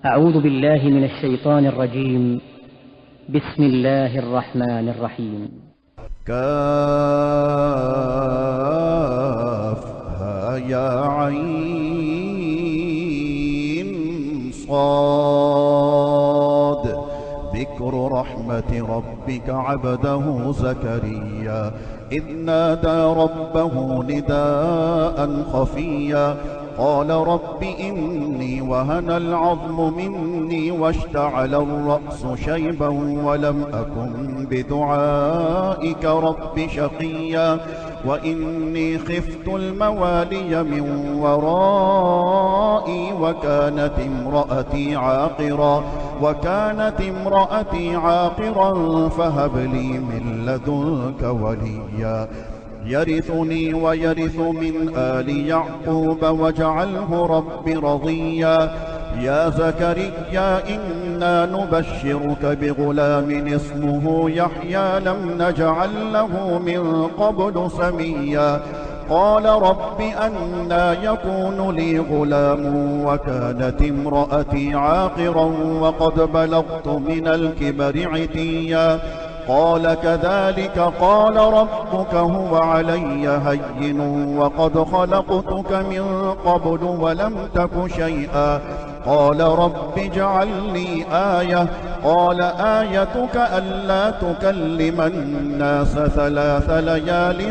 أعوذ بالله من الشيطان الرجيم. بسم الله الرحمن الرحيم. كافها يا عين صاد. ذكر رحمة ربك عبده زكريا إذ نادى ربه نداء خفيا قال رب إني وهن العظم مني واشتعل الرأس شيبا ولم أكن بدعائك رب شقيا وإني خفت الموالي من ورائي وكانت امرأتي عاقرا فهب لي من لدنك وليا يرثني ويرث من آل يعقوب واجعله رب رضيا يا زكريا إنا نبشرك بغلام اسمه يحيى لم نجعل له من قبل سميا قال رب أنى يكون لي غلام وكانت امرأتي عاقرا وقد بلغت من الكبر عتيا قال كذلك قال ربك هو علي هين وقد خلقتك من قبل ولم تك شيئا قال رب اجعل لي آية قال آيتك ألا تكلم الناس 3 ليال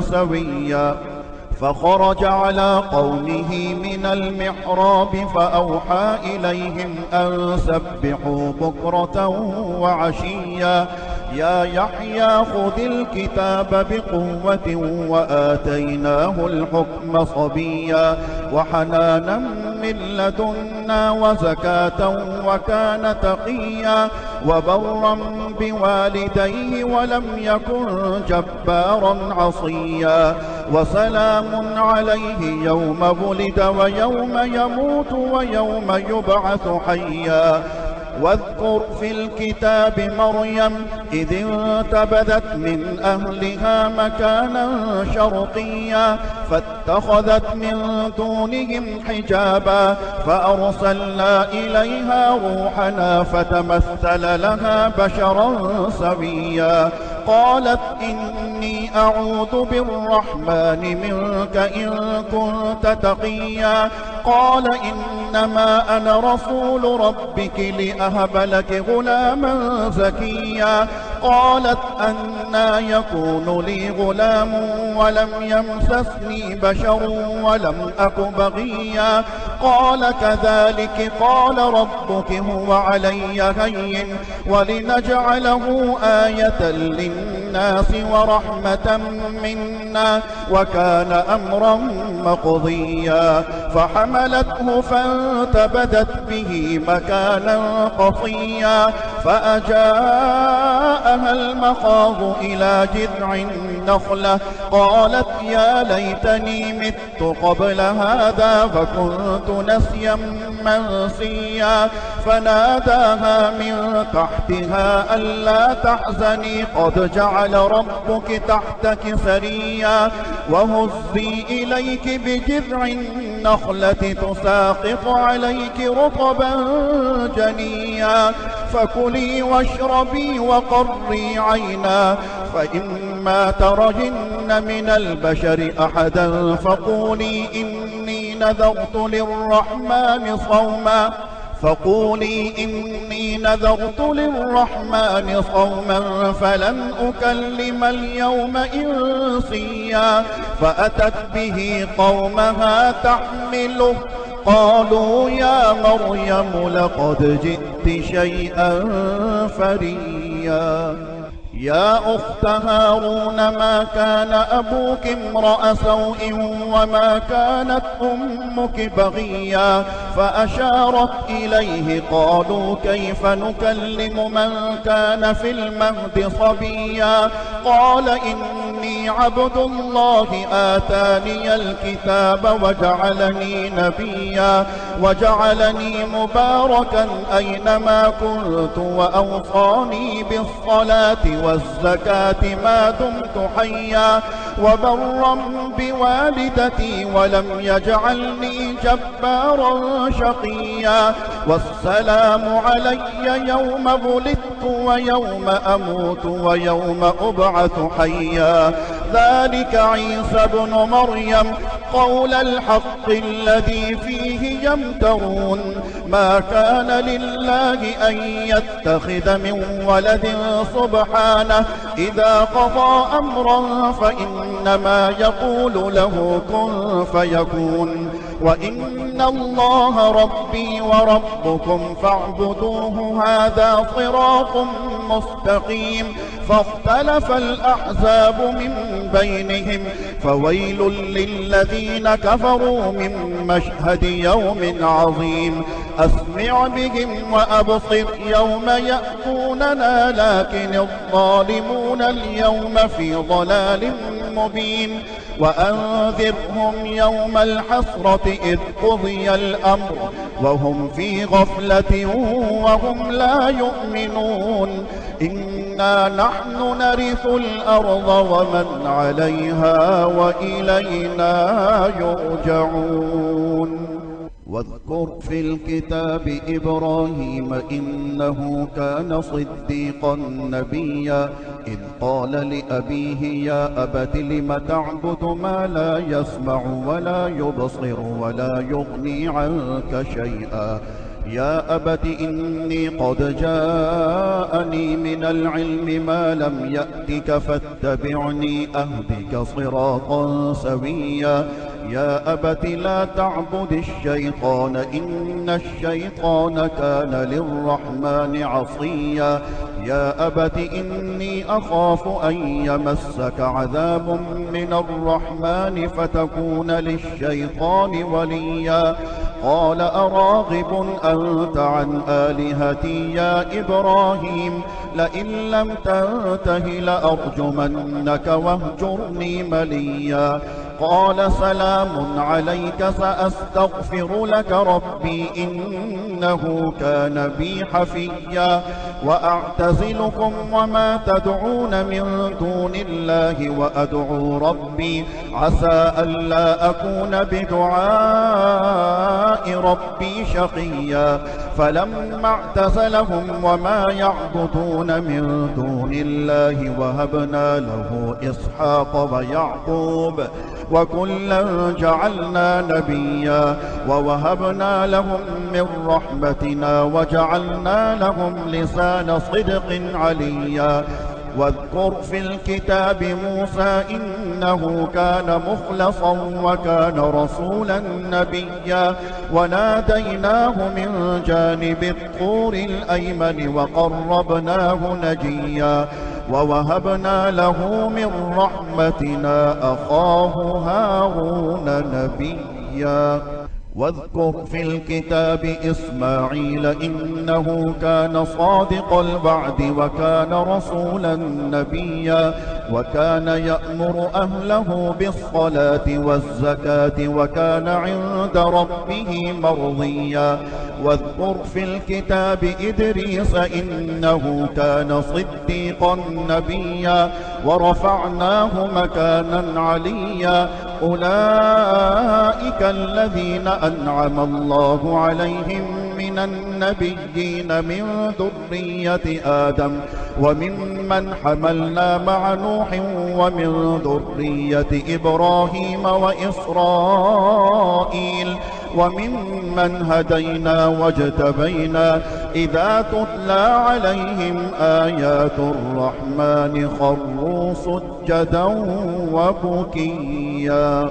سويا فخرج على قومه من المحراب فأوحى إليهم أن سبحوا بكرة وعشيا يا يحيى خذ الكتاب بقوة وآتيناه الحكم صبيا وحنانا من لدنا وزكاة وكان تقيا وبرا بوالديه ولم يكن جبارا عصيا وسلام عليه يوم ولد ويوم يموت ويوم يبعث حيا واذكر في الكتاب مريم إذ انتبذت من أهلها مكانا شرقيا فاتخذت من دونهم حجابا فأرسلنا إليها روحنا فتمثل لها بشرا سويا قالت إني أعوذ بالرحمن منك إن كنت تقيا قال إنما أنا رسول ربك لأهب لك غلاما زكيا قالت أنى يكون لي غلام ولم يمسسني بشر ولم أك بغيا قال كذلك قال ربك هو علي هين ولنجعله آية للناس ورحمة منا وكان أمرا مقضيا فحملته فانتبذت به مكانا قصيا فأجاءها المخاض إلى جذع النخلة قالت يا ليتني مت قبل هذا فكنت نسيا منسيا فناداها من تحتها ألا تحزني قد جعل ربك تحتك سريا وهزي إليك بجذع النخلة تساقط عليك رطبا جنيا فكلي واشربي وقري عينا فإما ترجن من البشر أحدا فقولي إني نذرت للرحمن صوما فلن أكلم اليوم إنسيا فأتت به قومها تحمله قالوا يا مريم لقد جئت شيئا فريا يا أخت هارون ما كان أبوك امرأ سوء وما كانت أمك بغيا فأشارت إليه قالوا كيف نكلم من كان في المهد صبيا قال إني عبد الله آتاني الكتاب وجعلني نبيا وجعلني مباركا أينما كنت وأوصاني بالصلاة والزكاة ما دمت حيا وبرا بوالدتي ولم يجعلني جبارا شقيا والسلام علي يوم ولدت ويوم أموت ويوم أبعث حيا ذلك عيسى ابن مريم قول الحق الذي فيه يمترون ما كان لله أن يتخذ من ولد سبحانه إذا قضى أمرا فإنما يقول له كن فيكون وإن الله ربي وربكم فاعبدوه هذا صراط مستقيم فاختلف الأحزاب من بينهم فويل للذين كفروا من مشهد يوم عظيم أسمع بهم وأبصر يوم يأتوننا لكن الظالمون اليوم في ضلال مبين وأنذرهم يوم الحسرة إذ قضي الأمر وهم في غفلة وهم لا يؤمنون إنا نحن نرث الأرض ومن عليها وإلينا يرجعون واذكر في الكتاب إبراهيم إنه كان صديقا نبيا إذ قال لأبيه يا أبت لم تعبد ما لا يسمع ولا يبصر ولا يغني عنك شيئا يا أبت إني قد جاءني من العلم ما لم يأتك فاتبعني أهدك صراطا سويا يا أبت لا تعبد الشيطان إن الشيطان كان للرحمن عصيا يا أبت إني أخاف أن يمسك عذاب من الرحمن فتكون للشيطان وليا قال أراغب أنت عن آلهتي يا إبراهيم لئن لم تنته لأرجمنك واهجرني مليا قال سلام عليك سأستغفر لك ربي إنه كان بي حفيا وأعتزلكم وما تدعون من دون الله وأدعو ربي عسى ألا أكون بدعاء ربي شقيا فلما اعتزلهم وما يعبدون من دون الله وهبنا له إسحاق ويعقوب وكلا جعلنا نبيا ووهبنا لهم من رحمتنا وجعلنا لهم لسان صدق عليا واذكر في الكتاب موسى إنه كان مخلصا وكان رسولا نبيا وناديناه من جانب الطور الأيمن وقربناه نجيا ووهبنا له من رحمتنا أخاه هارون نبيا واذكر في الكتاب إسماعيل إنه كان صادق الوعد وكان رسولا نبيا وكان يأمر أهله بالصلاة والزكاة وكان عند ربه مرضيا واذكر في الكتاب إدريس إنه كان صديقا نبيا ورفعناه مكانا عليا أولئك الذين أنعم الله عليهم من النبيين من ذرية آدم وممن حملنا مع نوح ومن ذرية إبراهيم وإسرائيل وممن هدينا واجتبينا إذا تتلى عليهم آيات الرحمن خروا سجدا وبكيا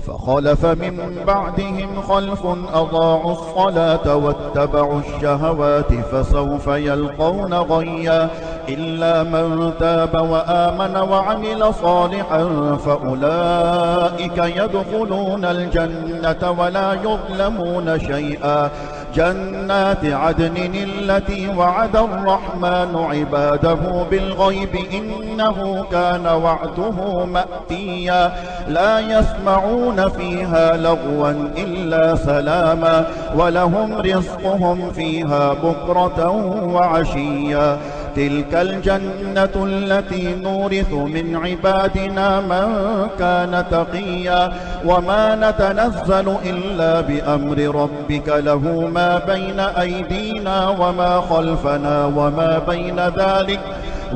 فخلف من بعدهم خلف أضاعوا الصلاة واتبعوا الشهوات فسوف يلقون غيا إلا من تاب وآمن وعمل صالحا فأولئك يدخلون الجنة ولا يظلمون شيئا جنات عدن التي وعد الرحمن عباده بالغيب إنه كان وعده مأتيا لا يسمعون فيها لغوا إلا سلاما ولهم رزقهم فيها بكرة وعشيا تلك الجنة التي نورث من عبادنا من كان تقيا وما نتنزل إلا بأمر ربك له ما بين أيدينا وما خلفنا وما بين ذلك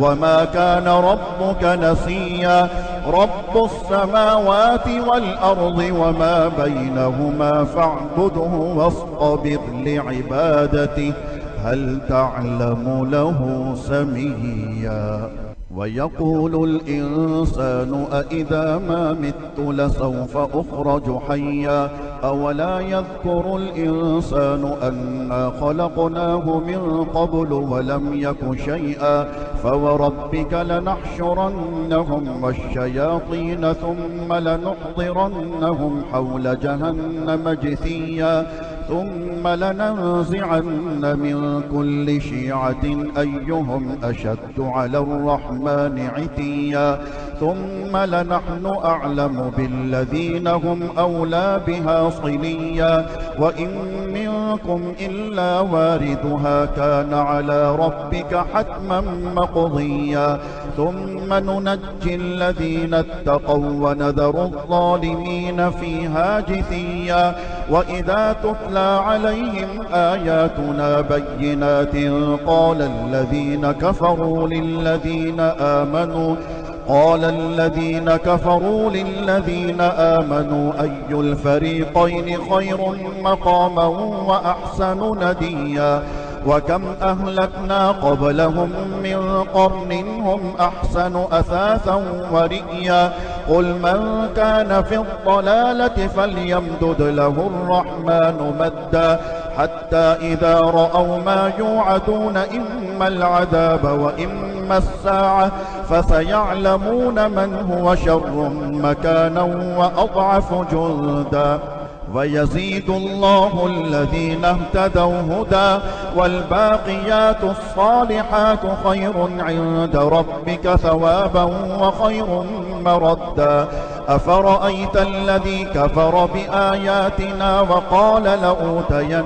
وما كان ربك نسيا رب السماوات والأرض وما بينهما فاعبده واصطبر لعبادته هل تعلم له سميا ويقول الإنسان أإذا ما مت لسوف أخرج حيا أولا يذكر الإنسان أنا خلقناه من قبل ولم يك شيئا فوربك لنحشرنهم والشياطين ثم لنحضرنهم حول جهنم جثيا ثم لننزعن من كل شيعة أيهم أشد على الرحمن عتيا ثم لنحن أعلم بالذين هم أولى بها صليا وإن منكم إلا واردها كان على ربك حتما مقضيا ثم ننجي الذين اتقوا ونذر الظالمين فيها جثيا وإذا تتلى عليهم آياتنا بينات قال الذين كفروا للذين آمنوا أي الفريقين خير مقاما وأحسن نديا وكم أهلكنا قبلهم من قرن هم أحسن أثاثا ورئيا قل من كان في الضلالة فليمدد له الرحمن مدا حتى إذا رأوا ما يوعدون إما العذاب وإما الساعة فسيعلمون من هو شر مكانا وأضعف جندا ويزيد الله الذين اهتدوا هدى والباقيات الصالحات خير عند ربك ثوابا وخير مردا أفرأيت الذي كفر بآياتنا وقال لأوتين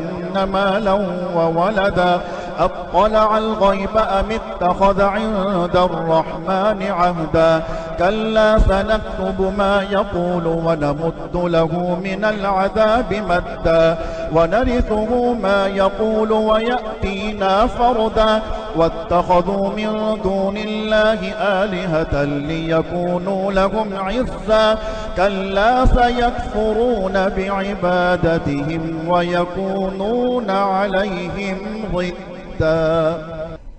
مالا وولدا أطلع الغيب أم اتخذ عند الرحمن عهدا كلا سنكتب ما يقول ونمد له من العذاب مدا ونرثه ما يقول ويأتينا فردا واتخذوا من دون الله آلهة ليكونوا لهم عزا كلا سيكفرون بعبادتهم ويكونون عليهم ضدا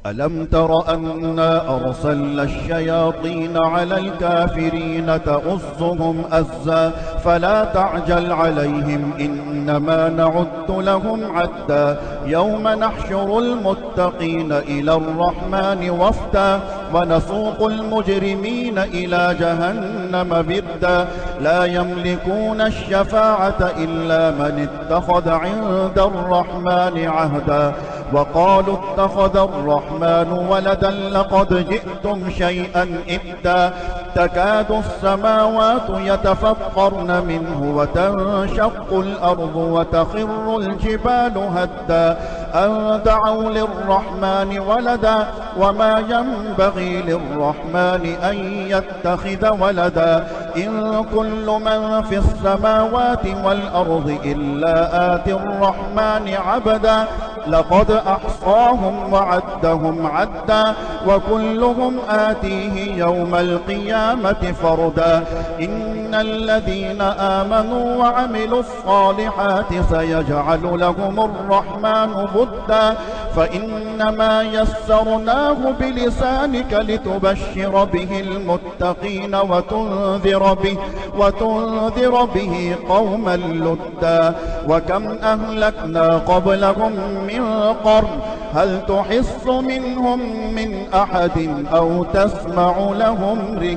ألم تر أنا أرسلنا الشياطين على الكافرين تؤزهم أزا فلا تعجل عليهم إنما نعد لهم عدا يوم نحشر المتقين إلى الرحمن وفدا ونسوق المجرمين إلى جهنم بردا لا يملكون الشفاعة إلا من اتخذ عند الرحمن عهدا وقالوا اتخذ الرحمن ولدا لقد جئتم شيئا إدا تكاد السماوات يتفطرن منه وتنشق الأرض وتخر الجبال هدا أن دعوا للرحمن ولدا وما ينبغي للرحمن أن يتخذ ولدا إن كل من في السماوات والأرض إلا آتي الرحمن عبدا لقد أحصاهم وعدهم عدا وكلهم آتيه يوم القيامة فردا إن الذين آمنوا وعملوا الصالحات سيجعل لهم الرحمن بدا فإنما يسرناه بلسانك لتبشر به المتقين وتنذر به قوما لدا وكم أهلكنا قبلهم من قرن هل تحس منهم من أحد أو تسمع لهم ركزا